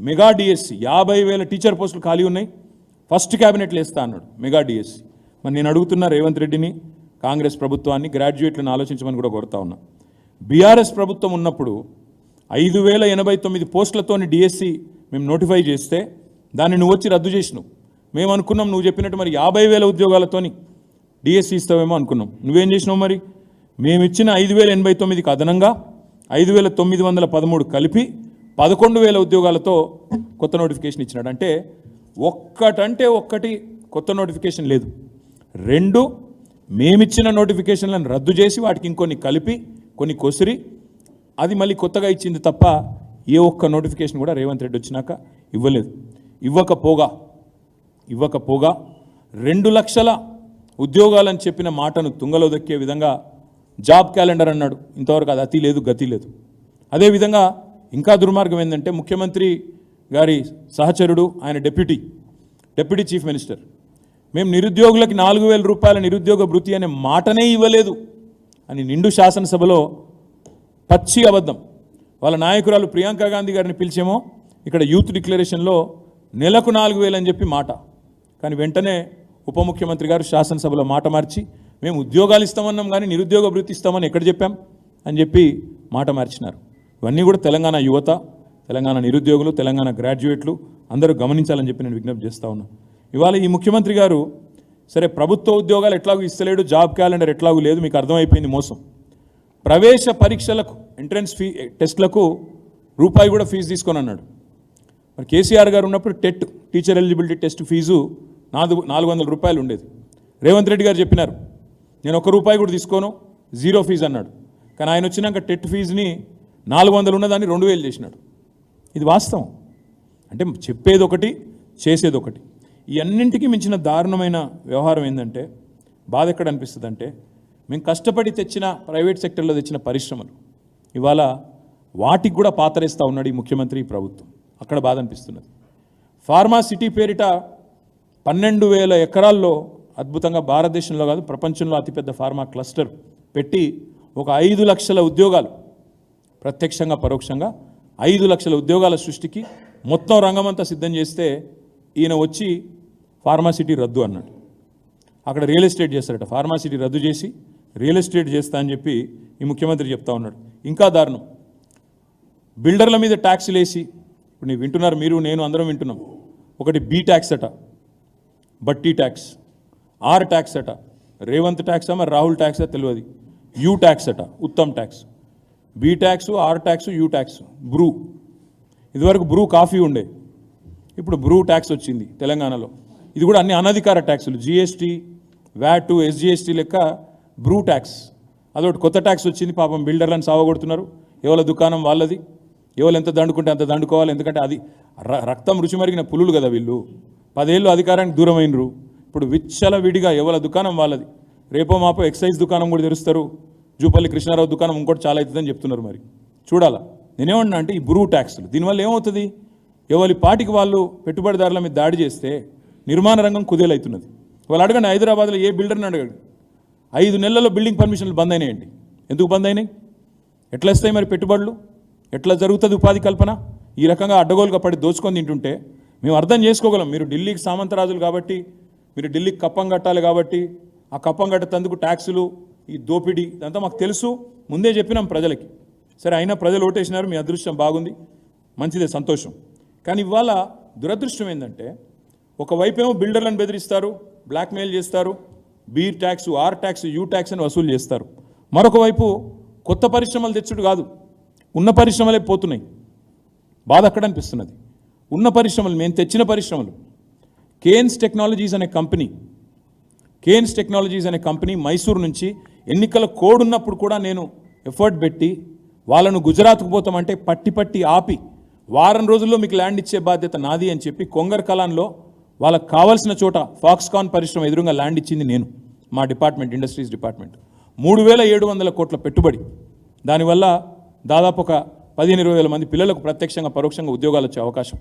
మెగా డిఎస్సి 50,000 టీచర్ పోస్టులు ఖాళీ ఉన్నాయి, ఫస్ట్ క్యాబినెట్లో వేస్తా అన్నాడు మెగా డిఎస్సి. మరి నేను అడుగుతున్నా రేవంత్ రెడ్డిని, కాంగ్రెస్ ప్రభుత్వాన్ని గ్రాడ్యుయేట్లను ఆలోచించమని కూడా కోరుతా ఉన్నా. బీఆర్ఎస్ ప్రభుత్వం ఉన్నప్పుడు 5,089 పోస్టులతోని డిఎస్సి మేము నోటిఫై చేస్తే దాన్ని నువ్వు వచ్చి రద్దు చేసినావు. మేము అనుకున్నాం నువ్వు చెప్పినట్టు మరి 50,000 ఉద్యోగాలతోని డిఎస్సి ఇస్తావేమో అనుకున్నాం. నువ్వేం చేసినావు? మరి మేము ఇచ్చిన 5,089కి అదనంగా 5,913 కలిపి 11,000 ఉద్యోగాలతో కొత్త నోటిఫికేషన్ ఇచ్చినాడు. అంటే ఒక్కటి కొత్త నోటిఫికేషన్ లేదు. 2 మేమిచ్చిన నోటిఫికేషన్లను రద్దు చేసి వాటికి ఇంకొన్ని కలిపి కొన్ని కొసిరి అది మళ్ళీ కొత్తగా ఇచ్చింది తప్ప ఏ ఒక్క నోటిఫికేషన్ కూడా రేవంత్ రెడ్డి వచ్చినాక ఇవ్వలేదు. ఇవ్వకపోగా 2 లక్షల ఉద్యోగాలని చెప్పిన మాటను తుంగలో దక్కే విధంగా జాబ్ క్యాలెండర్ అన్నాడు. ఇంతవరకు అది అతి లేదు గతి లేదు. అదేవిధంగా ఇంకా దుర్మార్గం ఏంటంటే ముఖ్యమంత్రి గారి సహచరుడు ఆయన డిప్యూటీ చీఫ్ మినిస్టర్ మేము నిరుద్యోగులకి 4,000 రూపాయల నిరుద్యోగ భృతి అనే మాటనే ఇవ్వలేదు అని నిండు శాసనసభలో పచ్చి అబద్ధం. వాళ్ళ నాయకురాలు ప్రియాంక గాంధీ గారిని పిలిచేమో ఇక్కడ యూత్ డిక్లరేషన్లో నెలకు 4,000 అని చెప్పి మాట, కానీ వెంటనే ఉప ముఖ్యమంత్రి గారు శాసనసభలో మాట మార్చి మేము ఉద్యోగాలు ఇస్తామన్నాం కానీ నిరుద్యోగ భృతి ఇస్తామని ఎక్కడ చెప్పాం అని చెప్పి మాట మార్చినారు. ఇవన్నీ కూడా తెలంగాణ యువత, తెలంగాణ నిరుద్యోగులు, తెలంగాణ గ్రాడ్యుయేట్లు అందరూ గమనించాలని చెప్పి నేను విజ్ఞప్తి చేస్తూ ఉన్నాను. ఇవాళ ఈ ముఖ్యమంత్రి గారు సరే ప్రభుత్వ ఉద్యోగాలు ఎట్లాగూ ఇస్తలేడు, జాబ్ క్యాలెండర్ ఎట్లాగూ లేదు, మీకు అర్థమైపోయింది మోసం. ప్రవేశ పరీక్షలకు ఎంట్రన్స్ టెస్ట్లకు రూపాయి కూడా ఫీజు తీసుకొని అన్నాడు. మరి కేసీఆర్ గారు ఉన్నప్పుడు టీచర్ ఎలిజిబిలిటీ టెస్ట్ ఫీజు 400 రూపాయలు ఉండేది. రేవంత్ రెడ్డి గారు చెప్పినారు నేను ₹1 కూడా తీసుకోను, 0 ఫీజు అన్నాడు. కానీ ఆయన వచ్చినాక టెట్ ఫీజుని 400 ఉన్నదాన్ని 2,000 చేసినాడు. ఇది వాస్తవం. అంటే చెప్పేది ఒకటి, చేసేది ఒకటి. ఈ అన్నింటికీ మించిన దారుణమైన వ్యవహారం ఏంటంటే బాధ ఎక్కడ అనిపిస్తుంది అంటే మేము కష్టపడి తెచ్చిన ప్రైవేట్ సెక్టర్లో తెచ్చిన పరిశ్రమలు ఇవాళ వాటికి కూడా పాతరేస్తూ ఉన్నాడు ఈ ముఖ్యమంత్రి, ఈ ప్రభుత్వం. అక్కడ బాధ అనిపిస్తున్నది. ఫార్మా సిటీ పేరిట 12,000 ఎకరాల్లో అద్భుతంగా భారతదేశంలో కాదు ప్రపంచంలో అతిపెద్ద ఫార్మా క్లస్టర్ పెట్టి ఒక 5 లక్షల ఉద్యోగాలు ప్రత్యక్షంగా పరోక్షంగా 5 లక్షల ఉద్యోగాల సృష్టికి మొత్తం రంగమంతా సిద్ధం చేస్తే ఈయన వచ్చి ఫార్మాసిటీ రద్దు అన్నాడు. అక్కడ రియల్ ఎస్టేట్ చేస్తారట. ఫార్మాసిటీ రద్దు చేసి రియల్ ఎస్టేట్ చేస్తా అని చెప్పి ఈ ముఖ్యమంత్రి చెప్తా ఉన్నాడు. ఇంకా దారుణం, బిల్డర్ల మీద ట్యాక్సులు వేసి, ఇప్పుడు ನೀವು వింటున్నారు, మీరు నేను అందరం వింటున్నాం. ఒకటి బి ట్యాక్స్ అట, బట్టి ట్యాక్స్, ఆర్ ట్యాక్స్ అట, రేవంత్ ట్యాక్స్ మరి రాహుల్ ట్యాక్స్ తెలియదు, యూ ట్యాక్స్ అట, Uttam tax, B tax, R tax, U tax, Bru. ఇదివరకు బ్రూ కాఫీ ఉండే, ఇప్పుడు బ్రూ ట్యాక్స్ వచ్చింది తెలంగాణలో. ఇది కూడా అన్ని అనధికార ట్యాక్సులు, జిఎస్టీ, వ్యాట్, ఎస్జిఎస్టీ లెక్క బ్రూ ట్యాక్స్. అదొకటి కొత్త ట్యాక్స్ వచ్చింది. పాపం బిల్డర్లను సావగొడుతున్నారు. ఎవరి దుకాణం వాళ్ళది, ఎవరు ఎంత దండుకుంటే అంత దండుకోవాలి. ఎందుకంటే అది రక్తం రుచి మరిగిన పులులు కదా వీళ్ళు. 10 ఏళ్ళు అధికారానికి దూరమైనరు. ఇప్పుడు విచ్చల విడిగా ఎవరి దుకాణం వాళ్ళది. రేపో మాపో ఎక్సైజ్ దుకాణం కూడా తెరుస్తారు. జూపల్లి కృష్ణారావు దుకాణం ఇంకోటి చాలా అవుతుందని చెప్తున్నారు. మరి చూడాలా. నేనేమన్నా అంటే ఈ బ్రూ ట్యాక్సులు దీనివల్ల ఏమవుతుంది? ఎవరి పాటికి వాళ్ళు పెట్టుబడిదారుల మీద దాడి చేస్తే నిర్మాణ రంగం కుదేలవుతున్నది. వాళ్ళు అడగండి, హైదరాబాద్లో ఏ బిల్డర్ని అడగండి, 5 నెలల్లో బిల్డింగ్ పర్మిషన్లు బంద్ అయినాయండి. ఎందుకు బంద్ అయినాయి? ఎట్లా వస్తాయి మరి పెట్టుబడులు? ఎట్లా జరుగుతుంది ఉపాధి కల్పన? ఈ రకంగా అడ్డగోలుగా పడి దోచుకొని తింటుంటే మేము అర్థం చేసుకోగలం. మీరు ఢిల్లీకి సామంతరాజులు కాబట్టి, మీరు ఢిల్లీకి కప్పం కట్టాలి కాబట్టి, ఆ కప్పం కట్టేందుకు ట్యాక్సులు, ఈ దోపిడీ ఇదంతా మాకు తెలుసు, ముందే చెప్పినాం ప్రజలకి. సరే అయినా ప్రజలు ఓటేసినారు, మీ అదృష్టం బాగుంది, మంచిదే, సంతోషం. కానీ ఇవాళ దురదృష్టం ఏంటంటే ఒకవైపు ఏమో బిల్డర్లను బెదిరిస్తారు, బ్లాక్మెయిల్ చేస్తారు, be tax, R tax, U tax అని వసూలు చేస్తారు. మరొక వైపు కొత్త పరిశ్రమలు తెచ్చుడు కాదు, ఉన్న పరిశ్రమలే పోతున్నాయి. బాధ అక్కడ అనిపిస్తున్నది. ఉన్న పరిశ్రమలు, మేము తెచ్చిన పరిశ్రమలు, కేన్స్ టెక్నాలజీస్ అనే కంపెనీ మైసూరు నుంచి ఎన్నికల కోడ్ ఉన్నప్పుడు కూడా నేను ఎఫర్ట్ పెట్టి వాళ్ళను గుజరాత్కు పోతామంటే పట్టి ఆపి వారం రోజుల్లో మీకు ల్యాండ్ ఇచ్చే బాధ్యత నాది అని చెప్పి కొంగర్ కలాన్లో వాళ్ళకు కావాల్సిన చోట ఫాక్స్కాన్ పరిశ్రమ ఎదురుగా ల్యాండ్ ఇచ్చింది నేను, మా డిపార్ట్మెంట్, ఇండస్ట్రీస్ డిపార్ట్మెంట్. 3,700 కోట్ల పెట్టుబడి. దానివల్ల దాదాపు ఒక 15-20 మంది పిల్లలకు ప్రత్యక్షంగా పరోక్షంగా ఉద్యోగాలు వచ్చే అవకాశం.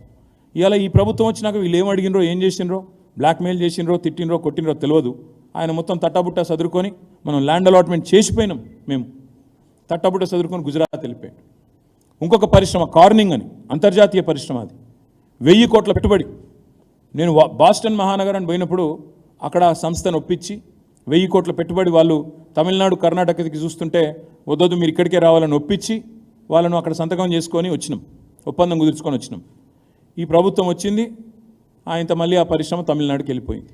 ఇవాళ ఈ ప్రభుత్వం వచ్చినాక వీళ్ళు ఏం అడిగినరో, ఏం చేసినరో, బ్లాక్మెయిల్ చేసినరో, తిట్టినరో, కొట్టినరో తెలియదు. ఆయన మొత్తం తట్టాబుట్టా చదువుకొని మనం ల్యాండ్ అలాట్మెంట్ చేసిపోయినాం. మేము తట్టాబుట్టా చదువుకొని గుజరాత్ వెళ్ళిపోయాం. ఇంకొక పరిశ్రమ కార్నింగ్ అని, అంతర్జాతీయ పరిశ్రమ, అది 1000 కోట్ల పెట్టుబడి. నేను బాస్టన్ మహానగరాన్ని పోయినప్పుడు అక్కడ సంస్థను ఒప్పించి 1000 కోట్ల పెట్టుబడి వాళ్ళు తమిళనాడు కర్ణాటకకి చూస్తుంటే వద్దొద్దు మీరు ఇక్కడికే రావాలని ఒప్పించి వాళ్ళను అక్కడ సంతకం చేసుకొని వచ్చినాం, ఒప్పందం కుదుర్చుకొని వచ్చినాం. ఈ ప్రభుత్వం వచ్చింది, ఆయనతో మళ్ళీ ఆ పరిశ్రమ తమిళనాడుకి వెళ్ళిపోయింది.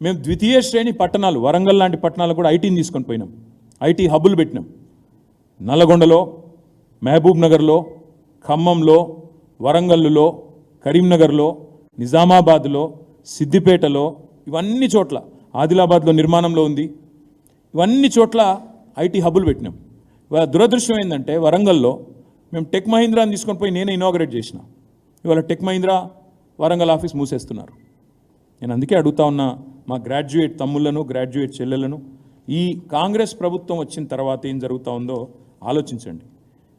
మేము ద్వితీయ శ్రేణి పట్టణాలు వరంగల్ లాంటి పట్టణాలు కూడా ఐటీని తీసుకొని పోయినాం, ఐటీ హబ్బులు పెట్టినాం. నల్లగొండలో, మహబూబ్ నగర్లో, ఖమ్మంలో, వరంగల్లో, కరీంనగర్లో, నిజామాబాద్లో, సిద్దిపేటలో, ఇవన్నీ చోట్ల, ఆదిలాబాద్లో నిర్మాణంలో ఉంది, ఇవన్నీ చోట్ల ఐటీ హబ్బులు పెట్టినాం. ఇవాళ దురదృష్టం ఏంటంటే వరంగల్లో మేము టెక్ మహీంద్రాని తీసుకొని పోయి నేనే ఇనాగరేట్ చేసిన. ఇవాళ టెక్ మహీంద్రా వరంగల్ ఆఫీస్ మూసేస్తున్నారు. నేను అందుకే అడుగుతా ఉన్నా మా గ్రాడ్యుయేట్ తమ్ముళ్లను, గ్రాడ్యుయేట్ చెల్లెలను, ఈ కాంగ్రెస్ ప్రభుత్వం వచ్చిన తర్వాత ఏం జరుగుతూ ఉందో ఆలోచించండి.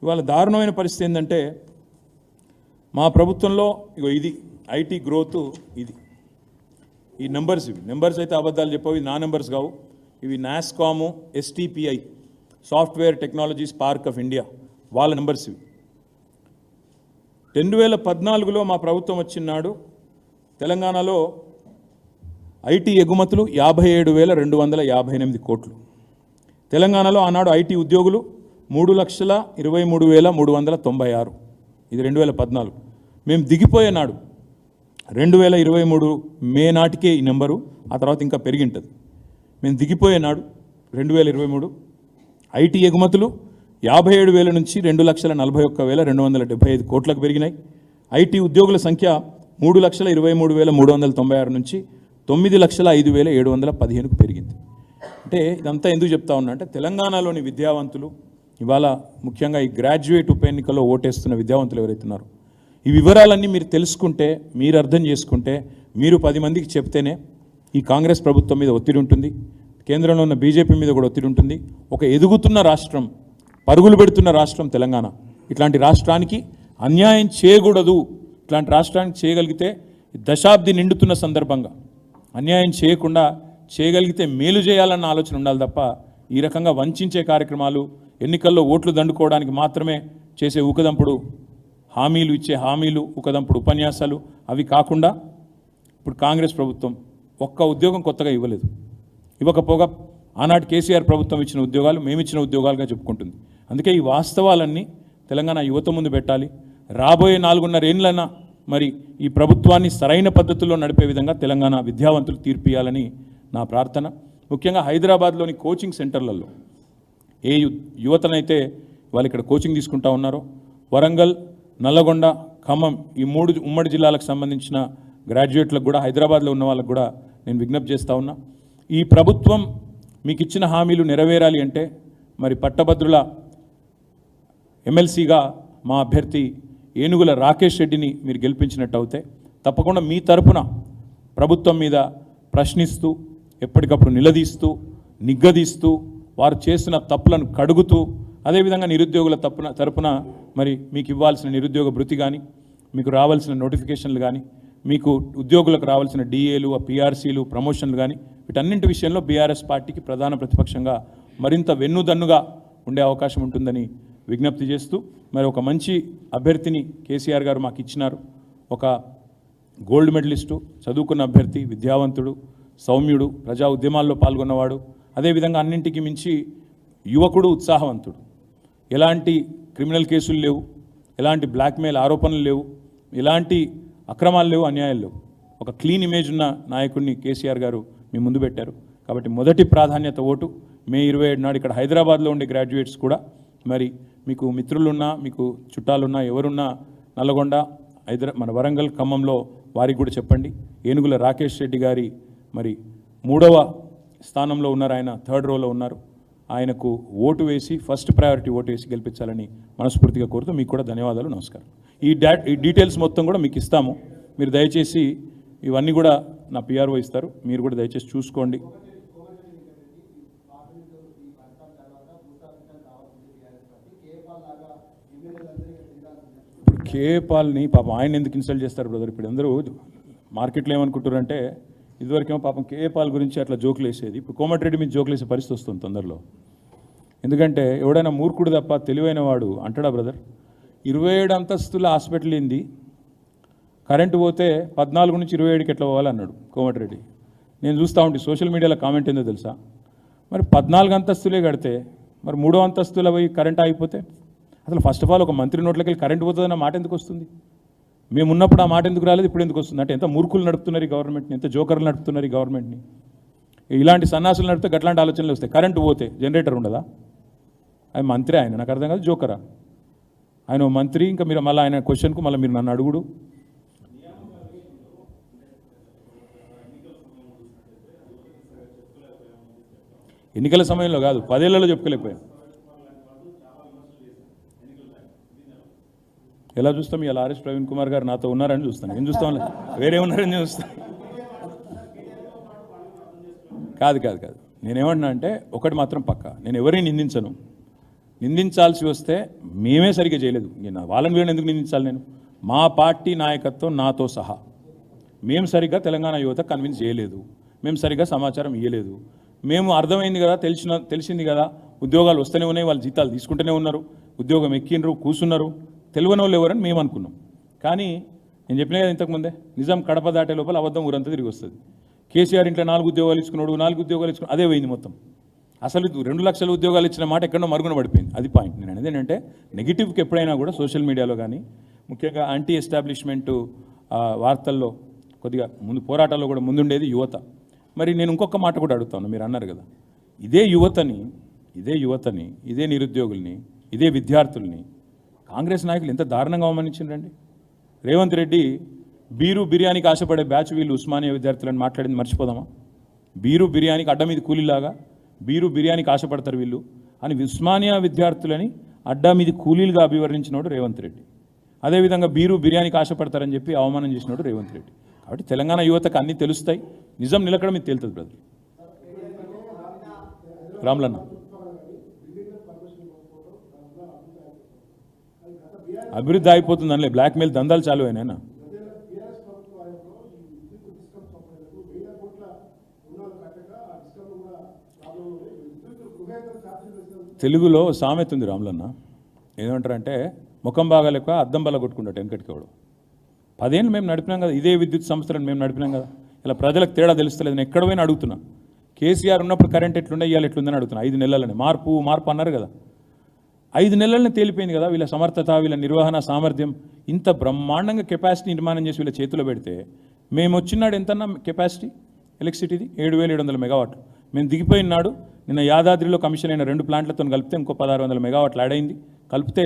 ఇవాళ దారుణమైన పరిస్థితి ఏంటంటే మా ప్రభుత్వంలో ఇగో ఇది ఐటీ గ్రోత్, ఇది ఈ నెంబర్స్, ఇవి నెంబర్స్ అయితే అబద్ధాలు చెప్పవు, ఇవి నా నెంబర్స్ కావు, ఇవి నాస్కాము, STPI software technologies park of India వాళ్ళ నెంబర్స్ ఇవి. 2014లో మా ప్రభుత్వం వచ్చినాడు తెలంగాణలో ఐటీ ఎగుమతులు 57,258 కోట్లు. తెలంగాణలో ఆనాడు ఐటీ ఉద్యోగులు 3,23,396. ఇది 2014. మేము దిగిపోయే నాడు 2023 మే నాటికే ఈ నెంబరు, ఆ తర్వాత ఇంకా పెరిగింటుంది. మేము దిగిపోయే నాడు 2023 ఐటీ ఎగుమతులు 57,000 నుంచి 2,41,275 కోట్లకు పెరిగినాయి. ఐటీ ఉద్యోగుల సంఖ్య 3,23,396 నుంచి 9,05,715కు పెరిగింది. అంటే ఇదంతా ఎందుకు చెప్తా ఉన్నా అంటే తెలంగాణలోని విద్యావంతులు ఇవాళ ముఖ్యంగా ఈ గ్రాడ్యుయేట్ ఉప ఎన్నికల్లో ఓటేస్తున్న విద్యావంతులు ఎవరైతున్నారో ఈ వివరాలన్నీ మీరు తెలుసుకుంటే, మీరు అర్థం చేసుకుంటే, మీరు 10 మందికి చెప్తేనే ఈ కాంగ్రెస్ ప్రభుత్వం మీద ఒత్తిడి ఉంటుంది, కేంద్రంలో ఉన్న బీజేపీ మీద కూడా ఒత్తిడి ఉంటుంది. ఒక ఎదుగుతున్న రాష్ట్రం, పరుగులు పెడుతున్న రాష్ట్రం తెలంగాణ, ఇట్లాంటి రాష్ట్రానికి అన్యాయం చేయకూడదు. ఇట్లాంటి రాష్ట్రానికి చేయగలిగితే దశాబ్ది నిండుతున్న సందర్భంగా అన్యాయం చేయకుండా చేయగలిగితే మేలు చేయాలన్న ఆలోచన ఉండాలి తప్ప ఈ రకంగా వంచే కార్యక్రమాలు, ఎన్నికల్లో ఓట్లు దండుకోవడానికి మాత్రమే చేసే ఊకదంపుడు హామీలు, ఇచ్చే హామీలు, ఊకదంపుడు ఉపన్యాసాలు అవి కాకుండా ఇప్పుడు కాంగ్రెస్ ప్రభుత్వం ఒక్క ఉద్యోగం కొత్తగా ఇవ్వలేదు. ఇవ్వకపోగా ఆనాటి కేసీఆర్ ప్రభుత్వం ఇచ్చిన ఉద్యోగాలు మేమిచ్చిన ఉద్యోగాలుగా చెప్పుకుంటుంది. అందుకే ఈ వాస్తవాలన్నీ తెలంగాణ యువత ముందు పెట్టాలి. రాబోయే 4.5 ఏళ్ళైనా మరి ఈ ప్రభుత్వాన్ని సరైన పద్ధతుల్లో నడిపే విధంగా తెలంగాణ విద్యావంతులు తీర్పియాలని నా ప్రార్థన. ముఖ్యంగా హైదరాబాద్లోని కోచింగ్ సెంటర్లలో ఏ యువతనైతే వాళ్ళు ఇక్కడ కోచింగ్ తీసుకుంటా ఉన్నారో, వరంగల్, నల్లగొండ, ఖమ్మం ఈ 3 ఉమ్మడి జిల్లాలకు సంబంధించిన గ్రాడ్యుయేట్లకు కూడా, హైదరాబాద్లో ఉన్న వాళ్ళకు కూడా నేను విజ్ఞప్తి చేస్తూ ఉన్నా. ఈ ప్రభుత్వం మీకు ఇచ్చిన హామీలు నెరవేరాలి అంటే మరి పట్టభద్రుల ఎమ్మెల్సీగా మా అభ్యర్థి ఏనుగుల రాకేష్ రెడ్డిని మీరు గెలిపించినట్టు అవుతే తప్పకుండా మీ తరపున ప్రభుత్వం మీద ప్రశ్నిస్తూ, ఎప్పటికప్పుడు నిలదీస్తూ, నిగ్గదీస్తూ, వారు చేసిన తప్పులను కడుగుతూ, అదేవిధంగా నిరుద్యోగుల తరపున మరి మీకు ఇవ్వాల్సిన నిరుద్యోగ భృతి కానీ, మీకు రావాల్సిన నోటిఫికేషన్లు కానీ, మీకు ఉద్యోగులకు రావాల్సిన డిఏలు, పిఆర్సీలు, ప్రమోషన్లు కానీ వీటన్నింటి విషయంలో బీఆర్ఎస్ పార్టీకి ప్రధాన ప్రతిపక్షంగా మరింత వెన్నుదన్నుగా ఉండే అవకాశం ఉంటుందని విజ్ఞప్తి చేస్తూ, మరి ఒక మంచి అభ్యర్థిని కేసీఆర్ గారు మాకు ఇచ్చినారు. ఒక గోల్డ్ మెడలిస్టు, చదువుకున్న అభ్యర్థి, విద్యావంతుడు, సౌమ్యుడు, ప్రజా ఉద్యమాల్లో పాల్గొన్నవాడు, అదేవిధంగా అన్నింటికి మించి యువకుడు, ఉత్సాహవంతుడు. ఎలాంటి క్రిమినల్ కేసులు లేవు, ఎలాంటి బ్లాక్మెయిల్ ఆరోపణలు లేవు, ఎలాంటి అక్రమాలు లేవు, అన్యాయాలు లేవు. ఒక క్లీన్ ఇమేజ్ ఉన్న నాయకుడిని కేసీఆర్ గారు మీ ముందు పెట్టారు. కాబట్టి మొదటి ప్రాధాన్యత ఓటు. మే 27 నాడు ఇక్కడ హైదరాబాద్లో ఉండే గ్రాడ్యుయేట్స్ కూడా మరి మీకు మిత్రులున్నా, మీకు చుట్టాలున్నా, ఎవరున్నా నల్లగొండ, మన వరంగల్, ఖమ్మంలో వారికి కూడా చెప్పండి. ఏనుగుల రాకేష్ రెడ్డి గారి మరి 3వ స్థానంలో ఉన్నారు, ఆయన 3rd రోలో ఉన్నారు. ఆయనకు ఓటు వేసి ఫస్ట్ ప్రయారిటీ ఓటు వేసి గెలిపించాలని మనస్ఫూర్తిగా కోరుతూ మీకు కూడా ధన్యవాదాలు, నమస్కారం. ఈ డీటెయిల్స్ మొత్తం కూడా మీకు ఇస్తాము. మీరు దయచేసి ఇవన్నీ కూడా నా పిఆర్ఓ ఇస్తారు, మీరు కూడా దయచేసి చూసుకోండి. ఇప్పుడు కేపాల్ని పాపం ఆయన ఎందుకు ఇన్సల్ట్ చేస్తారు బ్రదర్? ఇప్పుడు అందరూ మార్కెట్లో ఏమనుకుంటారంటే ఇదివరకేమో పాపం కేపాల్ గురించి అట్లా జోకులు వేసేది, ఇప్పుడు కోమటిరెడ్డి మీద జోకులు వేసే పరిస్థితి వస్తుంది తొందరలో. ఎందుకంటే ఎవడైనా మూర్ఖుడు తప్ప తెలివైన వాడు అంటాడా బ్రదర్? 27 అంతస్తుల హాస్పిటల్ ఏంది, కరెంటు పోతే 14 నుంచి 27కి ఎట్లా పోవాలన్నాడు కోమటిరెడ్డి. నేను చూస్తూ ఉంటే సోషల్ మీడియాలో కామెంట్ ఏందో తెలుసా, మరి 14 అంతస్తులే కడితే మరి 3వ అంతస్తులో పోయి కరెంట్ ఆగిపోతే అసలు ఫస్ట్ ఆఫ్ ఆల్ ఒక మంత్రి నోట్లకి వెళ్ళి కరెంట్ పోతుందన్న మాట ఎందుకు వస్తుంది? మేము ఉన్నప్పుడు ఆ మాట ఎందుకు రాలేదు, ఇప్పుడు ఎందుకు వస్తుంది? అంటే ఎంత మూర్ఖులు నడుపుతున్నారు ఈ గవర్నమెంట్ని, ఎంత జోకర్లు నడుపుతున్నారు ఈ గవర్నమెంట్ని. ఇలాంటి సన్నాసులు నడిపితే గట్లాంటి ఆలోచనలు వస్తాయి. కరెంటు పోతే జనరేటర్ ఉండదా? ఆయన మంత్రి, ఆయన నాకు అర్థం కాదు, జోకరా ఆయన మంత్రి. ఇంకా మీరు మళ్ళీ ఆయన క్వశ్చన్కు మళ్ళీ మీరు నన్ను అడుగుడు. ఎన్నికల సమయంలో కాదు, 10 ఏళ్లలో చెప్పుకోలేకపోయాం. ఎలా చూస్తాం? ఇలా ఆర్ఎస్ ప్రవీణ్ కుమార్ గారు నాతో ఉన్నారని చూస్తాను. ఏం చూస్తాం? వేరే ఉన్నారని చూస్తాను. కాదు కాదు కాదు నేనేమన్నా అంటే ఒకటి మాత్రం పక్క, నేను ఎవరిని నిందించను. నిందించాల్సి వస్తే మేమే సరిగ్గా చేయలేదు. వాళ్ళని వీళ్ళని ఎందుకు నిందించాలి? నేను మా పార్టీ నాయకత్వం నాతో సహా మేము సరిగ్గా తెలంగాణ యువత కన్విన్స్ చేయలేదు, మేము సరిగ్గా సమాచారం ఇవ్వలేదు. మేము అర్థమైంది కదా, తెలిసింది కదా, ఉద్యోగాలు వస్తూనే ఉన్నాయి, వాళ్ళు జీతాలు తీసుకుంటూనే ఉన్నారు, ఉద్యోగం ఎక్కినరు, కూర్చున్నారు, తెలియని వాళ్ళు ఎవరని మేము అనుకున్నాం. కానీ నేను చెప్పినా కదా ఇంతకుముందే, నిజం కడప దాటే లోపల అబద్ధం ఊరంతా తిరిగి వస్తుంది. కేసీఆర్ ఇంట్లో 4 ఉద్యోగాలు ఇచ్చుకున్నాడు, 4 ఉద్యోగాలు ఇచ్చుకున్నాడు, అదే పోయింది మొత్తం. అసలు 2 లక్షల ఉద్యోగాలు ఇచ్చిన మాట ఎక్కడో మరుగున పడిపోయింది. అది పాయింట్. నేను అనేది ఏంటంటే నెగిటివ్కి ఎప్పుడైనా కూడా సోషల్ మీడియాలో కానీ ముఖ్యంగా యాంటీ ఎస్టాబ్లిష్మెంటు వార్తల్లో కొద్దిగా ముందు పోరాటాల్లో కూడా ముందుండేది యువత. మరి నేను ఇంకొక మాట కూడా అడుగుతాను, మీరు అన్నారు కదా, ఇదే యువతని ఇదే నిరుద్యోగుల్ని, ఇదే విద్యార్థుల్ని కాంగ్రెస్ నాయకులు ఎంత దారుణంగా అవమానించిండ్రండి. రేవంత్ రెడ్డి బీరు బిర్యానీకి ఆశపడే బ్యాచ్ వీళ్ళు ఉస్మానియా విద్యార్థులని మాట్లాడింది మర్చిపోదామా? బీరు బిర్యానీకి అడ్డ మీద కూలీలాగా బీరు బిర్యానీకి ఆశపడతారు వీళ్ళు అని ఉస్మానియా విద్యార్థులని అడ్డా మీద కూలీలుగా అభివర్ణించినోడు రేవంత్ రెడ్డి. అదేవిధంగా బీరు బిర్యానీకి ఆశపడతారని చెప్పి అవమానం చేసినోడు రేవంత్ రెడ్డి. కాబట్టి తెలంగాణ యువతకు అన్నీ తెలుస్తాయి, నిజం నిలకడ మీద తేలుతుంది బ్రదర్. రామ్లన్న అభివృద్ధి అయిపోతుంది అనలే, బ్లాక్మెయిల్ దందాలు చాలు అయినా. తెలుగులో సామెత ఉంది రామ్లన్న, ఏమంటారంటే ముఖం బాగాలేక అద్దం బల్ల కొట్టుకుంటాడు వెనకటికి. 10 ఏళ్ళు మేము నడిపినాం కదా, ఇదే విద్యుత్ సంస్థలను మేము నడిపినాం కదా. ఇలా ప్రజలకు తేడా తెలుస్తలేదు. నేను ఎక్కడ పోయినా అడుగుతున్నా, కేసీఆర్ ఉన్నప్పుడు కరెంట్ ఎట్లుండే, ఇవాళ ఎట్లుందని అడుగుతున్నా. 5 నెలలని మార్పు అన్నారు కదా, 5 నెలలని తేలిపోయింది కదా. వీళ్ళ సమర్థత, వీళ్ళ నిర్వహణ సామర్థ్యం ఇంత బ్రహ్మాండంగా కెపాసిటీ నిర్మాణం చేసి వీళ్ళ చేతిలో పెడితే, మేము వచ్చినాడు ఎంతన్నా కెపాసిటీ ఎలక్ట్రిసిటీది 7,700 మెగావాట్లు. మేము దిగిపోయిన నాడు నిన్న యాదాద్రిలో కమిషన్ అయిన 2 ప్లాంట్లతో కలిపితే ఇంకో 1,600 మెగావాట్లు యాడ్ అయింది. కలిపితే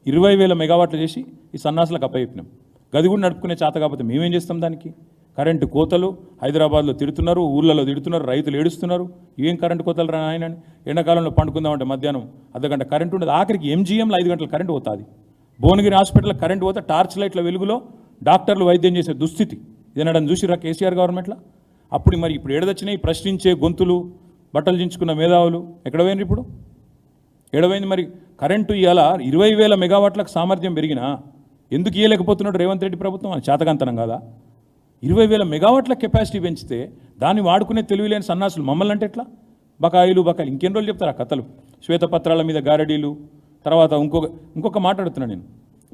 20,000 మెగావాట్లు చేసి ఈ సన్నాసులకు అప్పయిపోయినాం. గది కూడా నడుపుకునే చేత కాకపోతే మేమేం చేస్తాం దానికి? కరెంటు కోతలు హైదరాబాద్లో తిడుతున్నారు, ఊళ్ళలో తిడుతున్నారు, రైతులు ఏడుస్తున్నారు. ఏం కరెంటు కోతలు రా ఆయనని, ఎండాకాలంలో పండుకుందామంటే మధ్యాహ్నం అర్ధగంట కరెంటు ఉండదు. ఆఖరికి ఎంజీఎంలో 5 గంటల కరెంటు పోతుంది. భువనగిరి హాస్పిటల్లో కరెంటు పోతే టార్చ్ లైట్ల వెలుగులో డాక్టర్లు వైద్యం చేసే దుస్థితి ఇదనడం చూసిరా కేసీఆర్ గవర్నమెంట్లో. అప్పుడు మరి ఇప్పుడు ఏడదొచ్చినాయి ప్రశ్నించే గొంతులు, బట్టలు దించుకున్న మేధావులు ఎక్కడ పోయినారు? ఇప్పుడు ఏడవైంది. మరి కరెంటు ఇవాళ 20,000 మెగావాట్లకు సామర్థ్యం పెరిగినా ఎందుకు ఇవ్వలేకపోతున్నాడు రేవంత్ రెడ్డి ప్రభుత్వం? అని చేతకంతనం కాదా? 20,000 మెగావాట్ల కెపాసిటీ పెంచితే దాన్ని వాడుకునే తెలివిలేని సన్నాసులు మమ్మల్ని అంటే ఎట్లా? బకాయిలు ఇంకెన్ని రోజులు చెప్తారు ఆ కథలు? శ్వేతపత్రాల మీద గారడీలు. తర్వాత ఇంకొక మాట్లాడుతున్నా నేను,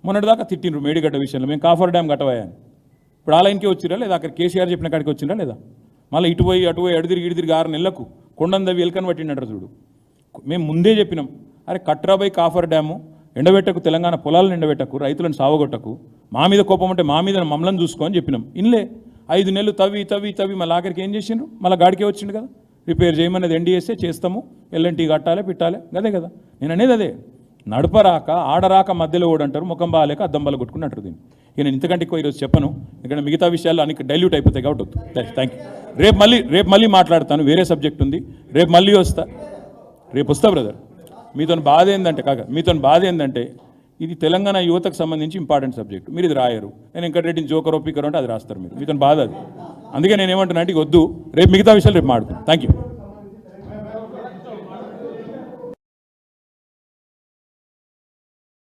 మొన్నటిదాకా తిట్టిండ్రు మేడిగడ్డ విషయంలో, మేము కాఫర్ డ్యామ్ కట్టవాయని. ఇప్పుడు ఆ లైన్కే వచ్చిరా లేదా? అక్కడ కేసీఆర్ చెప్పిన కాడికి వచ్చిరా లేదా? మళ్ళీ ఇటు పోయి అడుదిరిగి 6 నెలలకు కొండందవి ఎలుకని పట్టిండట చూడు. మేము ముందే చెప్పినాం, అరే కట్రాబై కాఫర్ డ్యాము ఎండబెట్టకు, తెలంగాణ పొలాలను ఎండబెట్టకు, రైతులను సావగొట్టకు, మా మీద కోపం అంటే మా మీద మమ్మల్ని చూసుకో అని చెప్పినాం. ఇన్లే 5 నెలలు తవ్వి మళ్ళీ ఆఖరికి ఏం చేసిండ్రు? మళ్ళీ గాడికే వచ్చిండు కదా. రిపేర్ చేయమనేది ఎన్డీఎస్ఏ చేస్తాము, ఎల్ఎన్టీ కట్టాలి పెట్టాలి, అదే కదా నేను అనేది. అదే నడపరాక ఆడరాక మధ్యలో ఓడంటారు, ముఖం బాగాలేక అద్దం బల్ల కొట్టుకున్నట్టు దీన్ని. ఇక నేను ఇంతకంటే ఎక్కువ ఈరోజు చెప్పను, ఎందుకంటే మిగతా విషయాలు అన్ని డైల్యూట్ అయిపోతాయి కాబట్టి వద్దు. Thank you. రేపు మళ్ళీ మాట్లాడతాను, వేరే సబ్జెక్ట్ ఉంది, రేపు మళ్ళీ వస్తా. రేపు వస్తా బ్రదర్. మీతో బాధ ఏంటంటే ఇది తెలంగాణ యువతకు సంబంధించి ఇంపార్టెంట్ సబ్జెక్ట్. మీరు ఇది రాయరు, నేను వెంకటరెడ్డిని జోకర్ ఒప్పికరు అంటే అది రాస్తారు మీరు. మీతో బాధ అది. అందుకే నేను ఏమంటున్నా అంటే వద్దు, రేపు మిగతా విషయాలు రేపు మాట్లాడుతాను. Thank you.